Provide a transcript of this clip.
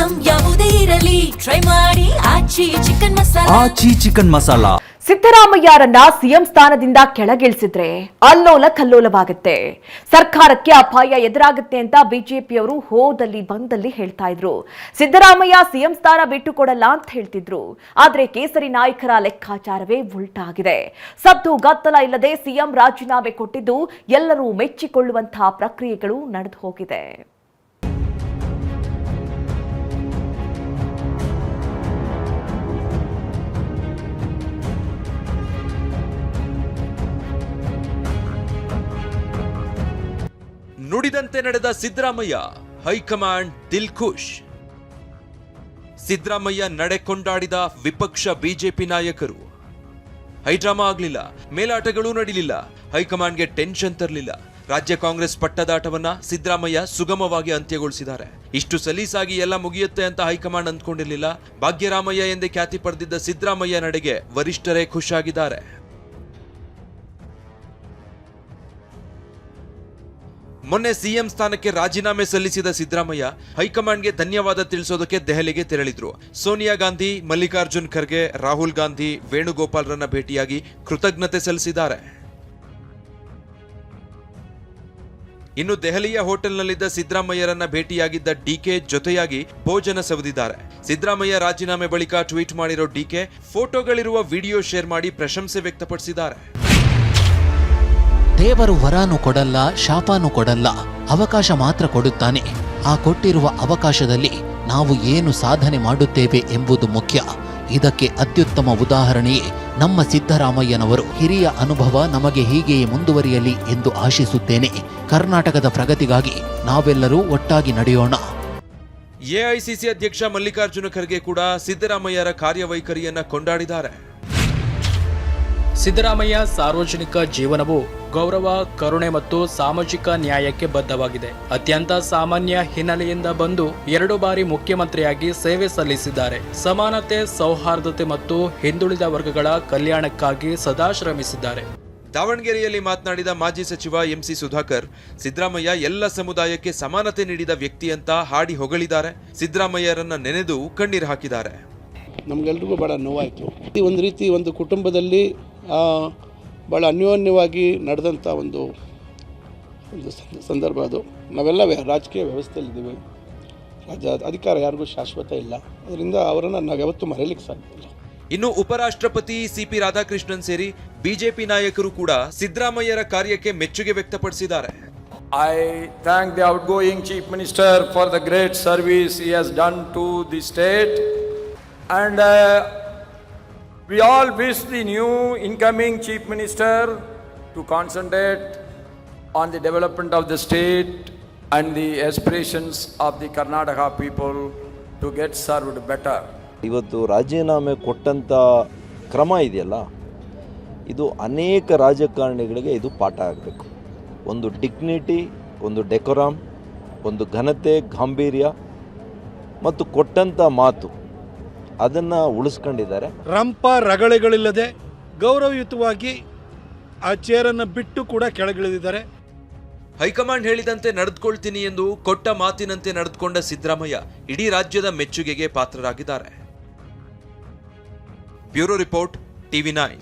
Item ಯಾವುದೇ ಇರಲಿ try ಮಾಡಿ ಆಚಿ ಚಿಕನ್ ಮಸಾಲಾ. ಸಿದ್ದರಾಮಯ್ಯರನ್ನ ಸಿಎಂ ಸ್ಥಾನದಿಂದ ಕೆಳಗಿಳಿಸಿದ್ರೆ ಅಲ್ಲೋಲ ಕಲ್ಲೋಲವಾಗುತ್ತೆ, ಸರ್ಕಾರಕ್ಕೆ ಅಪಾಯ ಎದುರಾಗುತ್ತೆ ಅಂತ ಬಿಜೆಪಿಯವರು ಹೋದಲ್ಲಿ ಬಂದಲ್ಲಿ ಹೇಳ್ತಾ ಇದ್ರು. ಸಿದ್ದರಾಮಯ್ಯ ಸಿಎಂ ಸ್ಥಾನ ಬಿಟ್ಟುಕೊಡಲ್ಲ ಅಂತ ಹೇಳ್ತಿದ್ರು. ಆದ್ರೆ ಕೇಸರಿ ನಾಯಕರ ಲೆಕ್ಕಾಚಾರವೇ ಉಲ್ಟಾಗಿದೆ. ಸದ್ದು ಗದ್ದಲ ಇಲ್ಲದೆ ಸಿಎಂ ರಾಜೀನಾಮೆ ಕೊಟ್ಟಿದ್ದು ಎಲ್ಲರೂ ಮೆಚ್ಚಿಕೊಳ್ಳುವಂತಹ ಪ್ರಕ್ರಿಯೆಗಳು ನಡೆದು ಹೋಗಿದೆ. ನುಡಿದಂತೆ ನಡೆದ ಸಿದ್ದರಾಮಯ್ಯ, ಹೈಕಮಾಂಡ್ ದಿಲ್ ಖುಷ್. ಸಿದ್ದರಾಮಯ್ಯ ನಡೆ ಕೊಂಡಾಡಿದ ವಿಪಕ್ಷ ಬಿಜೆಪಿ ನಾಯಕರು. ಹೈಡ್ರಾಮಾ ಆಗ್ಲಿಲ್ಲ, ಮೇಲಾಟಗಳೂ ನಡೀಲಿಲ್ಲ, ಹೈಕಮಾಂಡ್ಗೆ ಟೆನ್ಷನ್ ತರಲಿಲ್ಲ. ರಾಜ್ಯ ಕಾಂಗ್ರೆಸ್ ಪಟ್ಟದಾಟವನ್ನ ಸಿದ್ದರಾಮಯ್ಯ ಸುಗಮವಾಗಿ ಅಂತ್ಯಗೊಳಿಸಿದ್ದಾರೆ. ಇಷ್ಟು ಸಲೀಸಾಗಿ ಎಲ್ಲ ಮುಗಿಯುತ್ತೆ ಅಂತ ಹೈಕಮಾಂಡ್ ಅಂದ್ಕೊಂಡಿರಲಿಲ್ಲ. ಭಾಗ್ಯರಾಮಯ್ಯ ಎಂದೇ ಖ್ಯಾತಿ ಪಡೆದಿದ್ದ ಸಿದ್ದರಾಮಯ್ಯ ನಡೆಗೆ ವರಿಷ್ಠರೇ ಖುಷಿಯಾಗಿದ್ದಾರೆ. ಮೊನ್ನೆ ಸಿಎಂ ಸ್ಥಾನಕ್ಕೆ ರಾಜೀನಾಮೆ ಸಲ್ಲಿಸಿದ ಸಿದ್ದರಾಮಯ್ಯ ಹೈಕಮಾಂಡ್ಗೆ ಧನ್ಯವಾದ ತಿಳಿಸೋದಕ್ಕೆ ದೆಹಲಿಗೆ ತೆರಳಿದ್ರು. ಸೋನಿಯಾ ಗಾಂಧಿ, ಮಲ್ಲಿಕಾರ್ಜುನ್ ಖರ್ಗೆ, ರಾಹುಲ್ ಗಾಂಧಿ, ವೇಣುಗೋಪಾಲ್ರನ್ನ ಭೇಟಿಯಾಗಿ ಕೃತಜ್ಞತೆ ಸಲ್ಲಿಸಿದ್ದಾರೆ. ಇನ್ನು ದೆಹಲಿಯ ಹೋಟೆಲ್ನಲ್ಲಿದ್ದ ಸಿದ್ದರಾಮಯ್ಯರನ್ನ ಭೇಟಿಯಾಗಿದ್ದ ಡಿಕೆ ಜೊತೆಯಾಗಿ ಭೋಜನ ಸವಿದಿದ್ದಾರೆ. ಸಿದ್ದರಾಮಯ್ಯ ರಾಜೀನಾಮೆ ಬಳಿಕ ಟ್ವೀಟ್ ಮಾಡಿರೋ ಡಿಕೆ ಫೋಟೋಗಳಿರುವ ವಿಡಿಯೋ ಶೇರ್ ಮಾಡಿ ಪ್ರಶಂಸೆ ವ್ಯಕ್ತಪಡಿಸಿದ್ದಾರೆ. ದೇವರು ವರಾನು ಕೊಡಲ್ಲ, ಶಾಪನೂ ಕೊಡಲ್ಲ, ಅವಕಾಶ ಮಾತ್ರ ಕೊಡುತ್ತಾನೆ. ಆ ಕೊಟ್ಟಿರುವ ಅವಕಾಶದಲ್ಲಿ ನಾವು ಏನು ಸಾಧನೆ ಮಾಡುತ್ತೇವೆ ಎಂಬುದು ಮುಖ್ಯ. ಇದಕ್ಕೆ ಅತ್ಯುತ್ತಮ ಉದಾಹರಣೆಯೇ ನಮ್ಮ ಸಿದ್ದರಾಮಯ್ಯನವರು. ಹಿರಿಯ ಅನುಭವ ನಮಗೆ ಹೀಗೆಯೇ ಮುಂದುವರಿಯಲಿ ಎಂದು ಆಶಿಸುತ್ತೇನೆ. ಕರ್ನಾಟಕದ ಪ್ರಗತಿಗಾಗಿ ನಾವೆಲ್ಲರೂ ಒಟ್ಟಾಗಿ ನಡೆಯೋಣ. ಎಐಸಿಸಿ ಅಧ್ಯಕ್ಷ ಮಲ್ಲಿಕಾರ್ಜುನ ಖರ್ಗೆ ಕೂಡ ಸಿದ್ದರಾಮಯ್ಯರ ಕಾರ್ಯವೈಖರಿಯನ್ನ ಕೊಂಡಾಡಿದ್ದಾರೆ. ಸಿದ್ದರಾಮಯ್ಯ ಸಾರ್ವಜನಿಕ ಜೀವನವು ಗೌರವ, ಕರುಣೆ ಮತ್ತು ಸಾಮಾಜಿಕ ನ್ಯಾಯಕ್ಕೆ ಬದ್ಧವಾಗಿದೆ. ಅತ್ಯಂತ ಸಾಮಾನ್ಯ ಹಿನ್ನೆಲೆಯಿಂದ ಬಂದು 2 ಬಾರಿ ಮುಖ್ಯಮಂತ್ರಿಯಾಗಿ ಸೇವೆ ಸಲ್ಲಿಸಿದ್ದಾರೆ. ಸಮಾನತೆ, ಸೌಹಾರ್ದತೆ ಮತ್ತು ಹಿಂದುಳಿದ ವರ್ಗಗಳ ಕಲ್ಯಾಣಕ್ಕಾಗಿ ಸದಾ ಶ್ರಮಿಸಿದ್ದಾರೆ. ದಾವಣಗೆರೆಯಲ್ಲಿ ಮಾತನಾಡಿದ ಮಾಜಿ ಸಚಿವ ಎಂಸಿ ಸುಧಾಕರ್, ಸಿದ್ದರಾಮಯ್ಯ ಎಲ್ಲ ಸಮುದಾಯಕ್ಕೆ ಸಮಾನತೆ ನೀಡಿದ ವ್ಯಕ್ತಿ ಅಂತ ಹಾಡಿ ಹೊಗಳಿದ್ದಾರೆ. ಸಿದ್ದರಾಮಯ್ಯರನ್ನ ನೆನೆದು ಕಣ್ಣೀರು ಹಾಕಿದ್ದಾರೆ. ನಮಗೆಲ್ರಿಗೂ ಭಾಳ ನೋವಾಯಿತು. ಒಂದು ರೀತಿ ಒಂದು ಕುಟುಂಬದಲ್ಲಿ ಭಾಳ ಅನ್ಯೋನ್ಯವಾಗಿ ನಡೆದಂಥ ಒಂದು ಸಂದರ್ಭ ಅದು. ನಾವೆಲ್ಲ ರಾಜಕೀಯ ವ್ಯವಸ್ಥೆಯಲ್ಲಿದ್ದೀವಿ. ಅಧಿಕಾರ ಯಾರಿಗೂ ಶಾಶ್ವತ ಇಲ್ಲ. ಅದರಿಂದ ಅವರನ್ನು ನಾವು ಯಾವತ್ತೂ ಮರೆಯಲಿಕ್ಕೆ ಸಾಧ್ಯ ಇಲ್ಲ. ಇನ್ನು ಉಪರಾಷ್ಟ್ರಪತಿ ಸಿಪಿ ರಾಧಾಕೃಷ್ಣನ್ ಸೇರಿ ಬಿಜೆಪಿ ನಾಯಕರು ಕೂಡ ಸಿದ್ದರಾಮಯ್ಯರ ಕಾರ್ಯಕ್ಕೆ ಮೆಚ್ಚುಗೆ ವ್ಯಕ್ತಪಡಿಸಿದ್ದಾರೆ. I thank the outgoing Chief Minister for the great service he has done to the state, and we all wish the new incoming Chief Minister to concentrate on the development of the state and the aspirations of the Karnataka people to get served better. ಇವತ್ತು ರಾಜೀನಾಮೆ ಕೊಟ್ಟಂಥ ಕ್ರಮ ಇದೆಯಲ್ಲ, ಇದು ಅನೇಕ ರಾಜಕಾರಣಿಗಳಿಗೆ ಇದು ಪಾಠ ಆಗಬೇಕು. ಒಂದು ಡಿಗ್ನಿಟಿ, ಒಂದು ಡೆಕೋರಾಮ್, ಒಂದು ಘನತೆ, ಗಾಂಭೀರ್ಯ ಮತ್ತು ಕೊಟ್ಟಂಥ ಮಾತು ಅದನ್ನು ಉಳಿಸ್ಕೊಂಡಿದ್ದಾರೆ. ರಂಪ ರಗಳೆಗಳಿಲ್ಲದೆ ಗೌರವಯುತವಾಗಿ ಆ ಚೇರನ್ನು ಬಿಟ್ಟು ಕೂಡ ಕೆಳಗಿಳಿದಿದ್ದಾರೆ. ಹೈಕಮಾಂಡ್ ಹೇಳಿದಂತೆ ನಡೆದುಕೊಳ್ತೀನಿ ಎಂದು ಕೊಟ್ಟ ಮಾತಿನಂತೆ ನಡೆದುಕೊಂಡ ಸಿದ್ದರಾಮಯ್ಯ ಇಡೀ ರಾಜ್ಯದ ಮೆಚ್ಚುಗೆಗೆ ಪಾತ್ರರಾಗಿದ್ದಾರೆ. Bureau report, TV9.